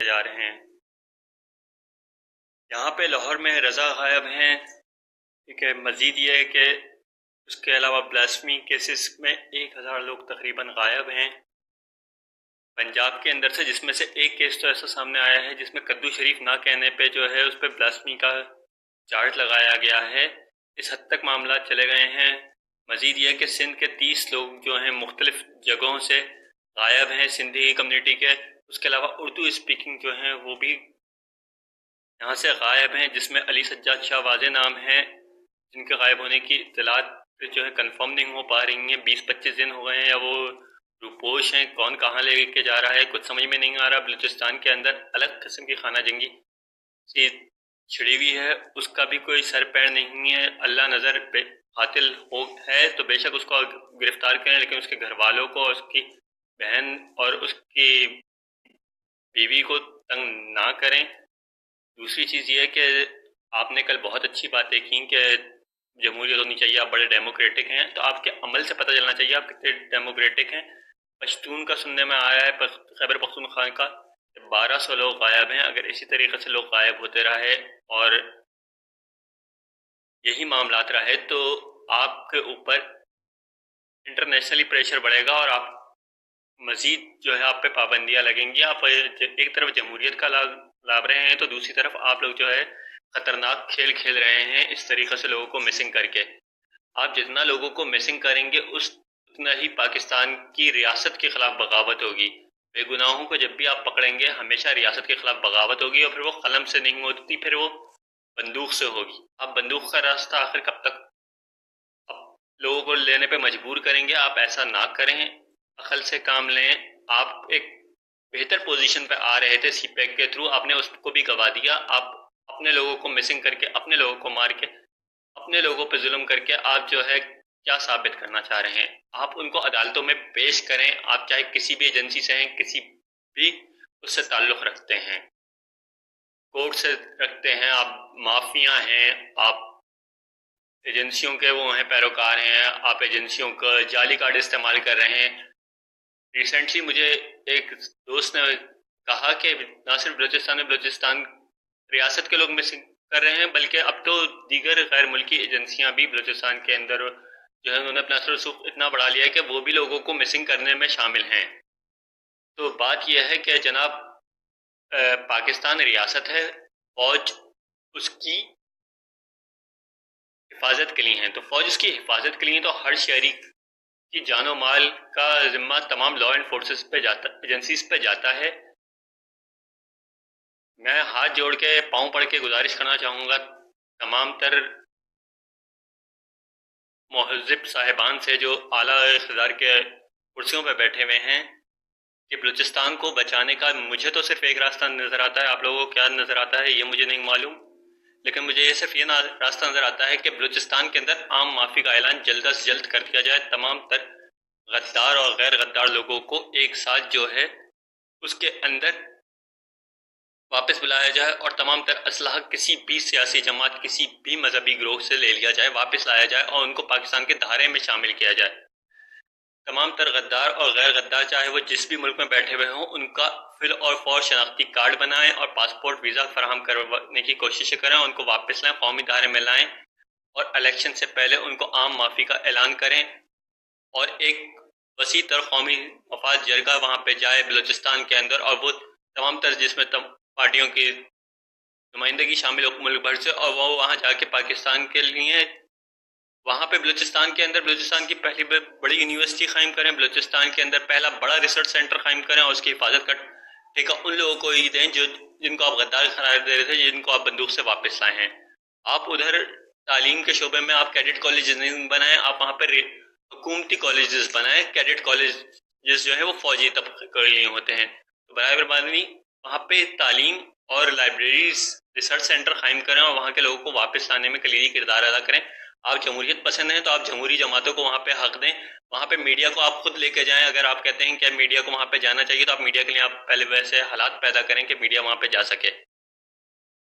جا رہے ہیں۔ یہاں پہ لاہور میں رضا غائب ہیں، ٹھیک ہے۔ مزید یہ ہے کہ اس کے علاوہ بلاسفیمی کیسز میں 1000 لوگ تقریباً غائب ہیں پنجاب کے اندر سے، جس میں سے ایک کیس تو ایسا سامنے آیا ہے جس میں کدو شریف نہ کہنے پہ جو ہے اس پہ بلاسفیمی کا چارج لگایا گیا ہے۔ اس حد تک معاملات چلے گئے ہیں۔ مزید یہ کہ سندھ کے 30 لوگ جو ہیں مختلف جگہوں سے غائب ہیں سندھی کمیونٹی کے، اس کے علاوہ اردو اسپیکنگ جو ہیں وہ بھی یہاں سے غائب ہیں، جس میں علی سجاد شاہ واضح نام ہیں جن کے غائب ہونے کی اطلاعات جو ہے کنفرم نہیں ہو پا رہی ہیں۔ 20-25 دن ہو گئے ہیں، یا وہ روپوش ہیں، کون کہاں لے کے جا رہا ہے کچھ سمجھ میں نہیں آ رہا۔ بلوچستان کے اندر الگ قسم کی خانہ جنگی سی چھڑی ہوئی ہے، اس کا بھی کوئی سر پیر نہیں ہے۔ اللہ نظر قاتل ہے تو بے شک اس کو گرفتار کریں، لیکن اس کے گھر والوں کو، اس کی بہن اور اس کی بیوی کو تنگ نہ کریں۔ دوسری چیز یہ ہے کہ آپ نے کل بہت اچھی باتیں کی کہ جمہوریت ہونی چاہیے، آپ بڑے ڈیموکریٹک ہیں، تو آپ کے عمل سے پتہ چلنا چاہیے آپ کتنے ڈیموکریٹک ہیں۔ پشتون کا سننے میں آیا ہے، خیبر پختونخوا کا 1200 لوگ غائب ہیں۔ اگر اسی طریقے سے لوگ غائب ہوتے رہے اور یہی معاملات رہے تو آپ کے اوپر انٹرنیشنلی پریشر بڑھے گا اور آپ مزید جو ہے آپ پہ پابندیاں لگیں گی۔ آپ ایک طرف جمہوریت کا لاب رہے ہیں تو دوسری طرف آپ لوگ جو ہے خطرناک کھیل کھیل رہے ہیں اس طریقے سے لوگوں کو مسنگ کر کے۔ آپ جتنا لوگوں کو مسنگ کریں گے اتنا ہی پاکستان کی ریاست کے خلاف بغاوت ہوگی۔ بے گناہوں کو جب بھی آپ پکڑیں گے ہمیشہ ریاست کے خلاف بغاوت ہوگی، اور پھر وہ قلم سے نہیں ہوتی، پھر وہ بندوق سے ہوگی۔ آپ بندوق کا راستہ آخر کب تک لوگوں کو لینے پہ مجبور کریں گے؟ آپ ایسا نہ کریں، عقل سے کام لیں۔ آپ ایک بہتر پوزیشن پہ آ رہے تھے سی پیک کے تھرو، آپ نے اس کو بھی گوا دیا۔ آپ اپنے لوگوں کو مسنگ کر کے، اپنے لوگوں کو مار کے، اپنے لوگوں پہ ظلم کر کے آپ جو ہے کیا ثابت کرنا چاہ رہے ہیں؟ آپ ان کو عدالتوں میں پیش کریں، آپ چاہے کسی بھی ایجنسی سے ہیں، کسی بھی اس سے تعلق رکھتے ہیں، کورٹ سے رکھتے ہیں، آپ مافیا ہیں، آپ ایجنسیوں کے وہ ہیں پیروکار ہیں، آپ ایجنسیوں کا جعلی کارڈ استعمال کر رہے ہیں۔ ریسنٹلی مجھے ایک دوست نے کہا کہ نہ صرف بلوچستان ریاست کے لوگ مسنگ کر رہے ہیں، بلکہ اب تو دیگر غیر ملکی ایجنسیاں بھی بلوچستان کے اندر جو ہے انہوں نے اپنا اثر و رسوخ اتنا بڑھا لیا ہے کہ وہ بھی لوگوں کو مسنگ کرنے میں شامل ہیں۔ تو بات یہ ہے کہ جناب پاکستان ریاست ہے، فوج اس کی حفاظت کے لیے ہیں، تو فوج اس کی حفاظت کے لیے تو ہر شہری کی جان و مال کا ذمہ تمام لا اینڈ فورسز پہ جاتا، ایجنسیز پہ جاتا ہے۔ میں ہاتھ جوڑ کے پاؤں پڑھ کے گزارش کرنا چاہوں گا تمام تر مہذب صاحبان سے جو اعلیٰ اقتدار کے کرسیوں پہ بیٹھے ہوئے ہیں کہ بلوچستان کو بچانے کا مجھے تو صرف ایک راستہ نظر آتا ہے، آپ لوگوں کو کیا نظر آتا ہے یہ مجھے نہیں معلوم، لیکن مجھے یہ صرف یہ راستہ نظر آتا ہے کہ بلوچستان کے اندر عام معافی کا اعلان جلد از جلد کر دیا جائے، تمام تر غدار اور غیر غدار لوگوں کو ایک ساتھ جو ہے اس کے اندر واپس بلایا جائے، اور تمام تر اسلحہ کسی بھی سیاسی جماعت، کسی بھی مذہبی گروہ سے لے لیا جائے، واپس لایا جائے اور ان کو پاکستان کے دھارے میں شامل کیا جائے۔ تمام تر غدار اور غیر غدار چاہے وہ جس بھی ملک میں بیٹھے ہوئے ہوں، ان کا فل اور فور شناختی کارڈ بنائیں اور پاسپورٹ ویزا فراہم کروانے کی کوشش کریں، ان کو واپس لائیں، قومی دھارے میں لائیں، اور الیکشن سے پہلے ان کو عام معافی کا اعلان کریں، اور ایک وسیع تر قومی مفاد جرگہ وہاں پہ جائے بلوچستان کے اندر، اور وہ تمام تر جس میں پارٹیوں کی نمائندگی شامل ہو ملک بھر سے، اور وہ وہاں جا کے پاکستان کے لیے وہاں پہ بلوچستان کے اندر بلوچستان کی پہلی بڑی یونیورسٹی قائم کریں، بلوچستان کے اندر پہلا بڑا ریسرچ سینٹر قائم کریں، اور اس کی حفاظت کا ٹھیکہ ان لوگوں کو ہی دیں جن کو آپ غدار قرار دے رہے تھے، جن کو آپ بندوق سے واپس لائے ہیں۔ آپ ادھر تعلیم کے شعبے میں آپ کیڈٹ کالجز نہیں بنائیں، آپ وہاں پہ حکومتی کالجز بنائیں۔ کیڈٹ کالجز جو ہے وہ فوجی طبقے کے لیے ہوتے ہیں، تو برائے مہربانی وہاں پہ تعلیم اور لائبریریز، ریسرچ سینٹر قائم کریں، اور وہاں کے لوگوں کو واپس لانے میں کلیدی کردار ادا کریں۔ آپ جمہوریت پسند ہیں تو آپ جمہوری جماعتوں کو وہاں پہ حق دیں، وہاں پہ میڈیا کو آپ خود لے کے جائیں۔ اگر آپ کہتے ہیں کہ میڈیا کو وہاں پہ جانا چاہیے تو آپ میڈیا کے لیے آپ پہلے ویسے حالات پیدا کریں کہ میڈیا وہاں پہ جا سکے۔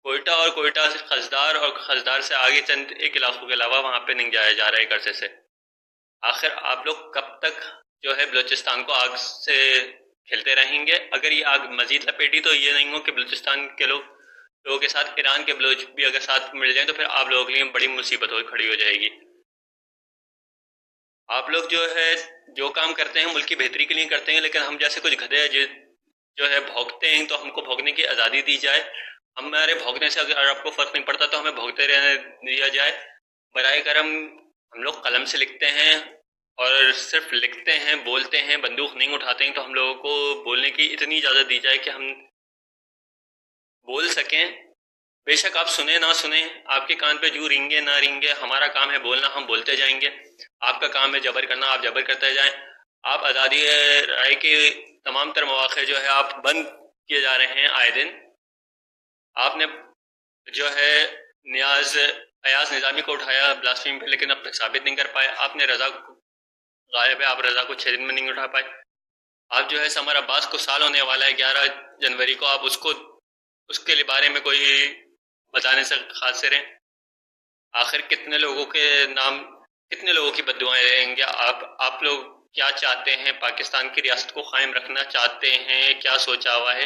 کوئٹہ اور کوئٹہ سے خزدار اور خزدار سے آگے چند ایک علاقوں کے علاوہ وہاں پہ نہیں جایا جا رہا ہے عرصے سے۔ آخر آپ لوگ کب تک جو ہے بلوچستان کو آگ سے کھلتے رہیں گے. اگر یہ آگ مزید لپیٹی تو یہ نہیں ہو کہ بلوچستان کے لوگوں کے ساتھ ایران کے بلوچ بھی اگر ساتھ مل جائیں تو پھر آپ لوگوں کے لیے بڑی مصیبت کھڑی ہو جائے گی. آپ لوگ جو ہے جو کام کرتے ہیں ملک کی بہتری کے لیے کرتے ہیں، لیکن ہم جیسے کچھ گدھے جو ہے بھونکتے ہیں تو ہم کو بھونکنے کی آزادی دی جائے. ہمارے بھونکنے سے اگر آپ کو فرق نہیں پڑتا تو ہمیں بھونکتے رہنے دیا جائے. برائے کرم ہم لوگ قلم سے لکھتے ہیں اور صرف لکھتے ہیں، بولتے ہیں، بندوق نہیں اٹھاتے ہیں. تو ہم لوگوں کو بولنے کی اتنی اجازت دی جائے کہ ہم بول سکیں. بے شک آپ سنیں نہ سنیں، آپ کے کان پہ جو رینگے نہ رینگے، ہمارا کام ہے بولنا، ہم بولتے جائیں گے. آپ کا کام ہے جبر کرنا، آپ جبر کرتے جائیں. آپ آزادی رائے کے تمام تر مواقع جو ہے آپ بند کیے جا رہے ہیں آئے دن. آپ نے جو ہے ایاز نظامی کو اٹھایا بلاسفیم پہ، لیکن اب تک ثابت نہیں کر پائے. آپ نے رضا غائب ہے، آپ رضا کو 6 دن میں نہیں اٹھا پائے. آپ جو ہے سمر عباس کو سال ہونے والا ہے 11 جنوری کو، آپ اس کے بارے میں کوئی بتانے سے قاصر ہیں. آخر کتنے لوگوں کے نام، کتنے لوگوں کی بددعائیں رہیں گے. آپ لوگ کیا چاہتے ہیں؟ پاکستان کی ریاست کو قائم رکھنا چاہتے ہیں؟ کیا سوچا ہوا ہے؟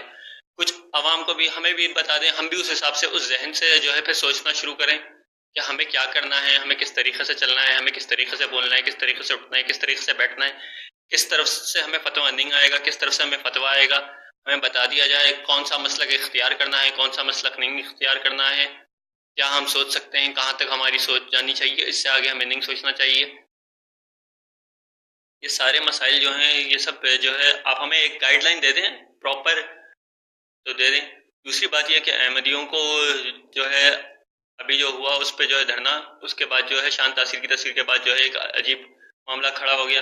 کچھ عوام کو بھی ہمیں بھی بتا دیں، ہم بھی اس حساب سے اس ذہن سے جو ہے پھر سوچنا شروع کریں کہ ہمیں کیا کرنا ہے، ہمیں کس طریقے سے چلنا ہے، ہمیں کس طریقے سے بولنا ہے، کس طریقے سے اٹھنا ہے، کس طریقے سے بیٹھنا ہے، کس طرف سے ہمیں فتویٰ نہیں آئے گا، کس طرف سے ہمیں فتویٰ آئے گا. ہمیں بتا دیا جائے کون سا مسلک اختیار کرنا ہے، کون سا مسلک نہیں اختیار کرنا ہے. کیا ہم سوچ سکتے ہیں، کہاں تک ہماری سوچ جانی چاہیے، اس سے آگے ہمیں نہیں سوچنا چاہیے. یہ سارے مسائل جو ہیں یہ سب جو ہے آپ ہمیں ایک گائیڈ لائن دے دیں پراپر تو دے دیں. دوسری بات یہ کہ احمدیوں کو جو ہے ابھی جو ہوا اس پہ جو ہے دھرنا، اس کے بعد جو ہے شان تاثیر کی تصویر کے بعد جو ہے ایک عجیب معاملہ کھڑا ہو گیا.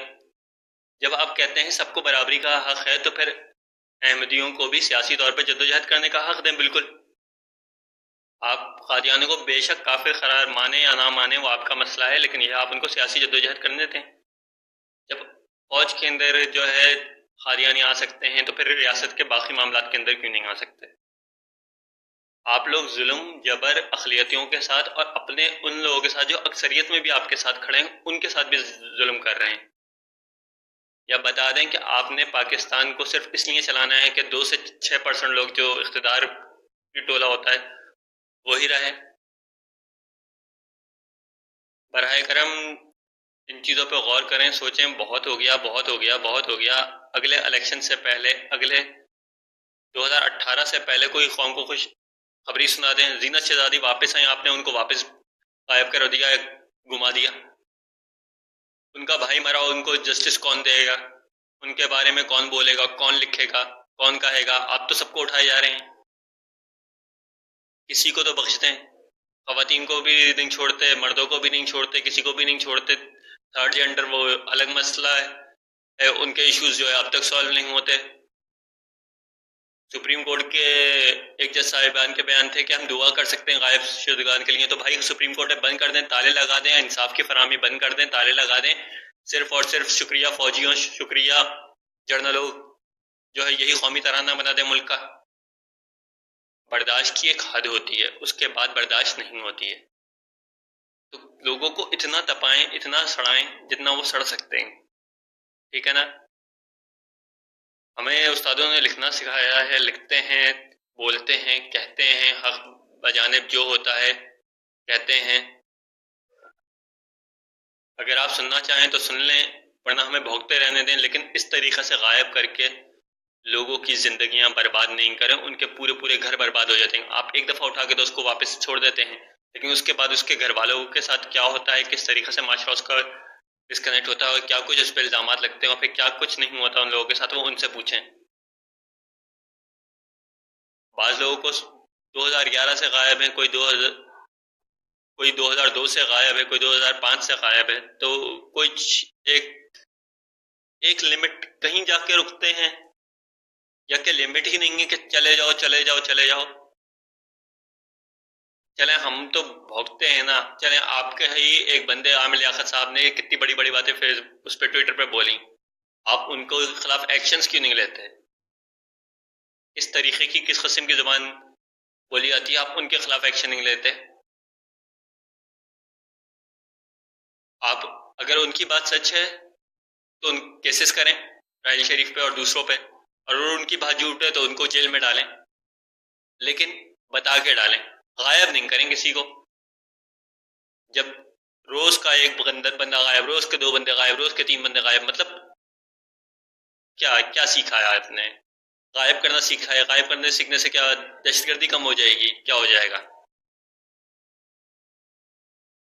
جب آپ کہتے ہیں سب کو برابری کا حق ہے تو پھر احمدیوں کو بھی سیاسی طور پہ جدوجہد کرنے کا حق دیں. بالکل آپ قادیانوں کو بے شک کافر قرار مانیں یا نہ مانیں وہ آپ کا مسئلہ ہے، لیکن یہ آپ ان کو سیاسی جدوجہد کرنے دیتے ہیں. جب فوج کے اندر جو ہے قادیانی آ سکتے ہیں تو پھر ریاست کے باقی معاملات کے اندر کیوں نہیں آ سکتے؟ آپ لوگ ظلم جبر اقلیتوں کے ساتھ اور اپنے ان لوگوں کے ساتھ جو اکثریت میں بھی آپ کے ساتھ کھڑے ہیں ان کے ساتھ بھی ظلم کر رہے ہیں. یا بتا دیں کہ آپ نے پاکستان کو صرف اس لیے چلانا ہے کہ 2 سے 6% لوگ جو اقتدار کی ٹولہ ہوتا ہے وہی رہے. براہ کرم ان چیزوں پہ غور کریں، سوچیں. بہت ہو گیا، بہت ہو گیا، بہت ہو گیا. اگلے الیکشن سے پہلے، اگلے 2018 سے پہلے کوئی قوم کو خوش خبری سنا دیں. زینت شہزادی واپس آئیں، آپ نے ان کو واپس غائب کر دیا، گما دیا. ان کا بھائی مرا، ان کو جسٹس کون دے گا؟ ان کے بارے میں کون بولے گا، کون لکھے گا، کون کہے گا؟ آپ تو سب کو اٹھائے جا رہے ہیں، کسی کو تو بخش دیں. خواتین کو بھی نہیں چھوڑتے، مردوں کو بھی نہیں چھوڑتے، کسی کو بھی نہیں چھوڑتے. تھرڈ جینڈر وہ الگ مسئلہ ہے، ان کے ایشوز جو ہے اب تک سالو نہیں ہوتے. سپریم کورٹ کے ایک جج صاحبان کے بیان تھے کہ ہم دعا کر سکتے ہیں غائب شدگان کے لیے. تو بھائی سپریم کورٹ بند کر دیں، تالے لگا دیں، انصاف کی فراہمی بند کر دیں، تالے لگا دیں. صرف اور صرف شکریہ فوجیوں، شکریہ جرنلوں، جو ہے یہی قومی ترانہ بنا دیں ملک کا. برداشت کی ایک حد ہوتی ہے، اس کے بعد برداشت نہیں ہوتی ہے. تو لوگوں کو اتنا تپائیں، اتنا سڑائیں جتنا وہ سڑ سکتے ہیں. ٹھیک ہے نا؟ ہمیں استادوں نے لکھنا سکھایا ہے، لکھتے ہیں، بولتے ہیں، کہتے ہیں، حق بجانب جو ہوتا ہے کہتے ہیں. اگر آپ سننا چاہیں تو سن لیں، ورنہ ہمیں بھوگتے رہنے دیں. لیکن اس طریقے سے غائب کر کے لوگوں کی زندگیاں برباد نہیں کریں، ان کے پورے پورے گھر برباد ہو جاتے ہیں. آپ ایک دفعہ اٹھا کے تو اس کو واپس چھوڑ دیتے ہیں، لیکن اس کے بعد اس کے گھر والوں کے ساتھ کیا ہوتا ہے، کس طریقے سے معاشرہ اس کا ڈسکنیکٹ ہوتا ہے، اور کیا کچھ اس پہ الزامات لگتے ہیں، اور پھر کیا کچھ نہیں ہوتا ان لوگوں کے ساتھ، وہ ان سے پوچھیں. بعض لوگوں کو 2011 سے غائب ہیں، کوئی 2002 سے غائب ہے، کوئی 2005 سے غائب ہے. تو کوئی ایک لمٹ کہیں جا کے رکتے ہیں، یا کہ لمٹ ہی نہیں ہے کہ چلے جاؤ چلے جاؤ چلے جاؤ. چلیں ہم تو بھوگتے ہیں نا. چلیں آپ کے ہی ایک بندے عامر لیاقت صاحب نے کتنی بڑی بڑی باتیں اس پہ ٹویٹر پہ بولی، آپ ان کو خلاف ایکشنز کیوں نہیں لیتے؟ اس طریقے کی کس قسم کی زبان بولی جاتی ہے، آپ ان کے خلاف ایکشن نہیں لیتے؟ آپ اگر ان کی بات سچ ہے تو ان کیسز کریں راحیل شریف پہ اور دوسروں پہ، اور ان کی بات جھوٹ ہے تو ان کو جیل میں ڈالیں، لیکن بتا کے ڈالیں، غائب نہیں کریں کسی کو۔ جب روز کا ایک بندہ غائب، روز کے 2 بندے غائب، روز کے 3 بندے غائب، مطلب کیا سیکھا ہے آپ نے؟ غائب کرنا سیکھا ہے، غائب کرنے سیکھنے سے کیا دہشت گردی کم ہو جائے گی؟ کیا ہو جائے گا؟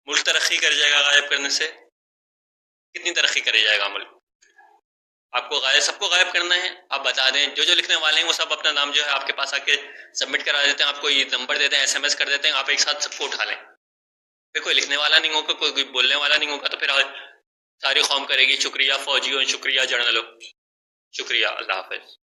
ملک ترقی کر جائے گا غائب کرنے سے؟ کتنی ترقی کر جائے گا ملک؟ آپ کو غائب، سب کو غائب کرنا ہے؟ آپ بتا دیں، جو لکھنے والے ہیں وہ سب اپنا نام جو ہے آپ کے پاس آ کے سبمٹ کرا دیتے ہیں، آپ کو یہ نمبر دیتے ہیں، SMS کر دیتے ہیں، آپ ایک ساتھ سب کو اٹھا لیں۔ پھر کوئی لکھنے والا نہیں ہوگا، کوئی بولنے والا نہیں ہوگا، تو پھر ساری قوم کرے گی شکریہ فوجیوں، شکریہ جرنلوں، شکریہ، اللہ حافظ۔